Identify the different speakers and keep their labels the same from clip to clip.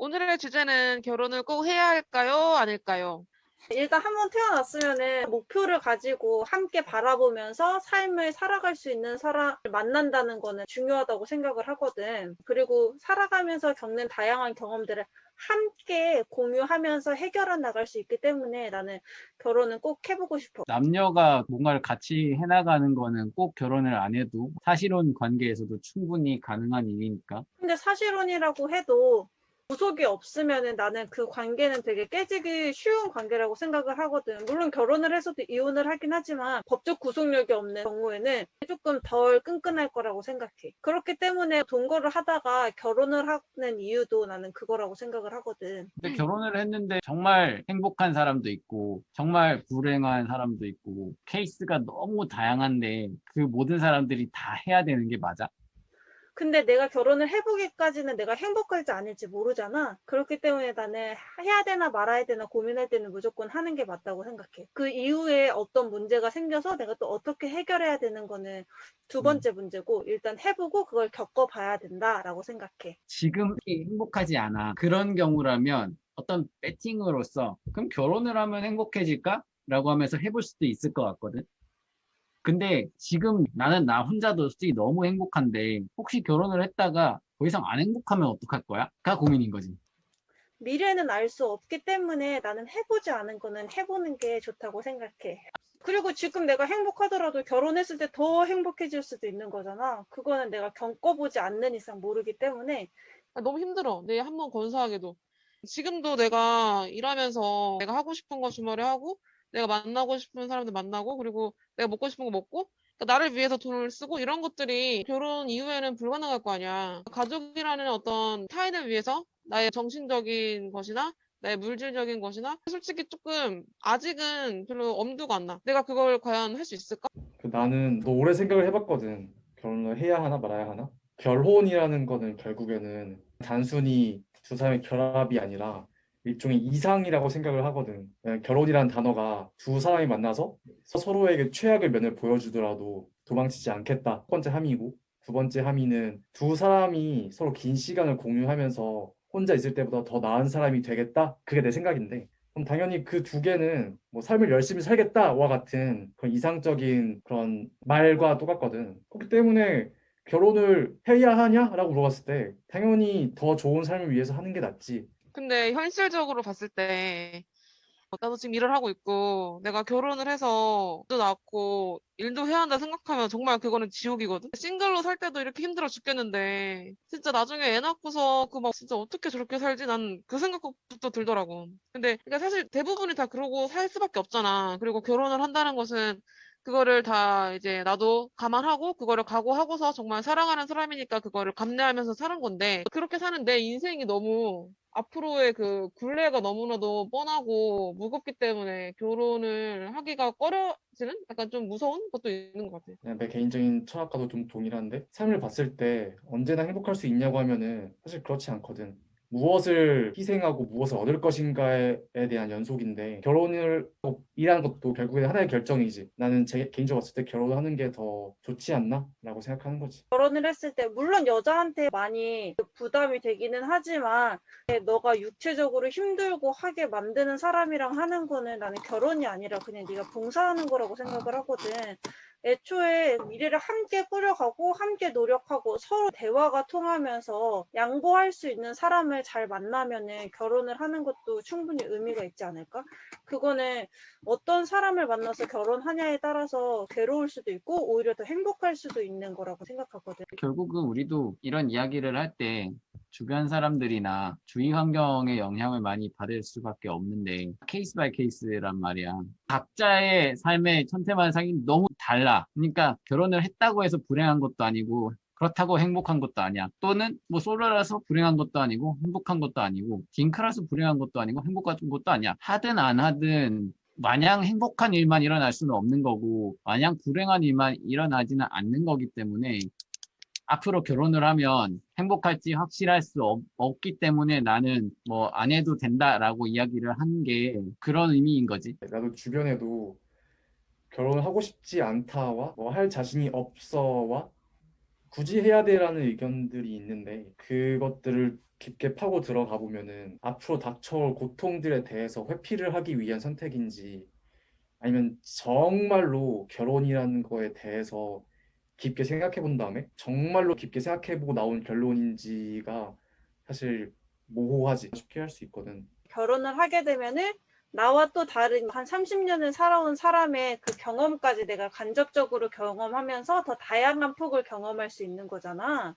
Speaker 1: 오늘의 주제는 결혼을 꼭 해야 할까요? 아닐까요?
Speaker 2: 일단 한 번 태어났으면은 목표를 가지고 함께 바라보면서 삶을 살아갈 수 있는 사람을 만난다는 거는 중요하다고 생각을 하거든. 그리고 살아가면서 겪는 다양한 경험들을 함께 공유하면서 해결해 나갈 수 있기 때문에 나는 결혼은 꼭 해보고 싶어.
Speaker 3: 남녀가 뭔가를 같이 해나가는 거는 꼭 결혼을 안 해도 사실혼 관계에서도 충분히 가능한 일이니까.
Speaker 2: 근데 사실혼이라고 해도 구속이 없으면은 나는 그 관계는 되게 깨지기 쉬운 관계라고 생각을 하거든. 물론 결혼을 해서도 이혼을 하긴 하지만 법적 구속력이 없는 경우에는 조금 덜 끈끈할 거라고 생각해. 그렇기 때문에 동거를 하다가 결혼을 하는 이유도 나는 그거라고 생각을 하거든.
Speaker 3: 근데 결혼을 했는데 정말 행복한 사람도 있고 정말 불행한 사람도 있고 케이스가 너무 다양한데 그 모든 사람들이 다 해야 되는 게 맞아?
Speaker 2: 근데 내가 결혼을 해보기까지는 내가 행복할지 아닐지 모르잖아. 그렇기 때문에 나는 해야 되나 말아야 되나 고민할 때는 무조건 하는 게 맞다고 생각해. 그 이후에 어떤 문제가 생겨서 내가 또 어떻게 해결해야 되는 거는 두
Speaker 3: 음.
Speaker 2: 번째 문제고, 일단 해보고 그걸 겪어봐야 된다라고 생각해.
Speaker 3: 지금 행복하지 않아. 그런 경우라면 어떤 배팅으로서 그럼 결혼을 하면 행복해질까? 라고 하면서 해볼 수도 있을 것 같거든. 근데 지금 나는 나 혼자도 솔직히 너무 행복한데 혹시 결혼을 했다가 더 이상 안 행복하면 어떡할 거야? 가 고민인 거지.
Speaker 2: 미래는 알 수 없기 때문에 나는 해보지 않은 거는 해보는 게 좋다고 생각해. 그리고 지금 내가 행복하더라도 결혼했을 때 더 행복해질 수도 있는 거잖아. 그거는 내가 겪어보지 않는 이상 모르기 때문에.
Speaker 1: 너무 힘들어. 내 한 번 건사하게도. 지금도 내가 일하면서 내가 하고 싶은 거 주말에 하고, 내가 만나고 싶은 사람들 만나고, 그리고 내가 먹고 싶은 거 먹고, 그러니까 나를 위해서 돈을 쓰고 이런 것들이 결혼 이후에는 불가능할 거 아니야. 가족이라는 어떤 타인을 위해서 나의 정신적인 것이나 나의 물질적인 것이나 솔직히 조금 아직은 별로 엄두가 안 나. 내가 그걸 과연 할 수 있을까?
Speaker 4: 나는 너 오래 생각을 해봤거든. 결혼을 해야 하나 말아야 하나? 결혼이라는 거는 결국에는 단순히 두 사람의 결합이 아니라 일종의 이상이라고 생각을 하거든. 결혼이라는 단어가 두 사람이 만나서 서로에게 최악의 면을 보여주더라도 도망치지 않겠다. 첫 번째 함의고, 두 번째 함의는 두 사람이 서로 긴 시간을 공유하면서 혼자 있을 때보다 더 나은 사람이 되겠다. 그게 내 생각인데, 그럼 당연히 그 두 개는 뭐 삶을 열심히 살겠다와 같은 그런 이상적인 그런 말과 똑같거든. 그렇기 때문에 결혼을 해야 하냐라고 물어봤을 때 당연히 더 좋은 삶을 위해서 하는 게 낫지.
Speaker 1: 근데 현실적으로 봤을 때 나도 지금 일을 하고 있고, 내가 결혼을 해서 또 낳고, 일도 해야 한다 생각하면 정말 그거는 지옥이거든? 싱글로 살 때도 이렇게 힘들어 죽겠는데, 진짜 나중에 애 낳고서 그 막 진짜 어떻게 저렇게 살지? 난 그 생각부터 들더라고. 근데, 그러니까 사실 대부분이 다 그러고 살 수밖에 없잖아. 그리고 결혼을 한다는 것은 그거를 다 이제 나도 감안하고, 그거를 각오하고서 정말 사랑하는 사람이니까 그거를 감내하면서 사는 건데, 그렇게 사는 내 인생이 너무 앞으로의 그 굴레가 너무나도 뻔하고 무겁기 때문에 결혼을 하기가 꺼려지는 약간 좀 무서운 것도 있는 것 같아.
Speaker 4: 그냥 내 개인적인 철학과도 좀 동일한데 삶을 봤을 때 언제나 행복할 수 있냐고 하면은 사실 그렇지 않거든. 무엇을 희생하고 무엇을 얻을 것인가에 대한 연속인데 결혼을 하고 일하는 것도 결국에 하나의 결정이지. 나는 제 개인적으로 봤을 때 결혼을 하는 게 더 좋지 않나? 라고 생각하는 거지.
Speaker 2: 결혼을 했을 때 물론 여자한테 많이 부담이 되기는 하지만, 너가 육체적으로 힘들고 하게 만드는 사람이랑 하는 거는 나는 결혼이 아니라 그냥 네가 봉사하는 거라고 생각을 하거든. 애초에 미래를 함께 꾸려가고 함께 노력하고 서로 대화가 통하면서 양보할 수 있는 사람을 잘 만나면은 결혼을 하는 것도 충분히 의미가 있지 않을까? 그거는 어떤 사람을 만나서 결혼하냐에 따라서 괴로울 수도 있고 오히려 더 행복할 수도 있는 거라고 생각하거든.
Speaker 3: 결국은 우리도 이런 이야기를 할 때 주변 사람들이나 주위 환경의 영향을 많이 받을 수밖에 없는데 케이스 바이 케이스란 말이야. 각자의 삶의 천태만상이 너무 달라. 그러니까 결혼을 했다고 해서 불행한 것도 아니고 그렇다고 행복한 것도 아니야. 또는 뭐 솔로라서 불행한 것도 아니고 행복한 것도 아니고 딩크라서 불행한 것도 아니고 행복한 것도 아니야. 하든 안 하든 마냥 행복한 일만 일어날 수는 없는 거고 마냥 불행한 일만 일어나지는 않는 거기 때문에 앞으로 결혼을 하면 행복할지 확실할 수 없기 때문에 나는 뭐 안 해도 된다라고 이야기를 한 게 그런 의미인 거지.
Speaker 4: 나도 주변에도 결혼을 하고 싶지 않다와 뭐 할 자신이 없어와 굳이 해야 돼라는 의견들이 있는데 그것들을 깊게 파고 들어가 보면은 앞으로 닥쳐올 고통들에 대해서 회피를 하기 위한 선택인지 아니면 정말로 결혼이라는 거에 대해서 깊게 생각해 본 다음에 정말로 깊게 생각해 보고 나온 결론인지가 사실 모호하지 쉽게 할 수 있거든.
Speaker 2: 결혼을 하게 되면은 나와 또 다른 한 30년을 살아온 사람의 그 경험까지 내가 간접적으로 경험하면서 더 다양한 폭을 경험할 수 있는 거잖아.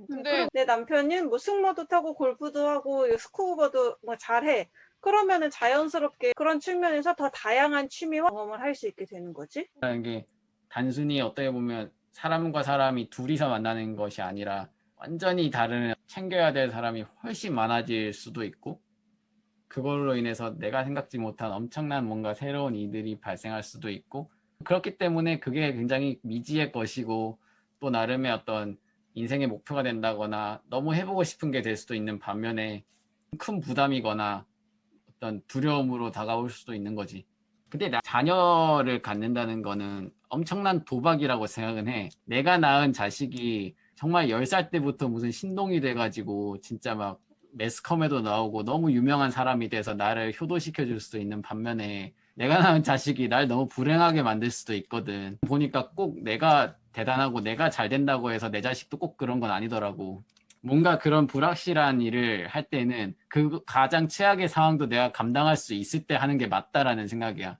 Speaker 1: 근데
Speaker 2: 그리고 내 남편은 뭐 승마도 타고 골프도 하고 스쿠버도 뭐 잘해. 그러면은 자연스럽게 그런 측면에서 더 다양한 취미와 경험을 할 수 있게 되는 거지.
Speaker 3: 라는 게 단순히 어떻게 보면 사람과 사람이 둘이서 만나는 것이 아니라 완전히 다른 챙겨야 될 사람이 훨씬 많아질 수도 있고 그걸로 인해서 내가 생각지 못한 엄청난 뭔가 새로운 일들이 발생할 수도 있고 그렇기 때문에 그게 굉장히 미지의 것이고 또 나름의 어떤 인생의 목표가 된다거나 너무 해보고 싶은 게 될 수도 있는 반면에 큰 부담이거나 어떤 두려움으로 다가올 수도 있는 거지. 근데 자녀를 갖는다는 거는 엄청난 도박이라고 생각은 해. 내가 낳은 자식이 정말 10살 때부터 무슨 신동이 돼가지고 진짜 막 매스컴에도 나오고 너무 유명한 사람이 돼서 나를 효도시켜 줄 수도 있는 반면에 내가 낳은 자식이 날 너무 불행하게 만들 수도 있거든. 보니까 꼭 내가 대단하고 내가 잘 된다고 해서 내 자식도 꼭 그런 건 아니더라고. 뭔가 그런 불확실한 일을 할 때는 그 가장 최악의 상황도 내가 감당할 수 있을 때 하는 게 맞다라는 생각이야.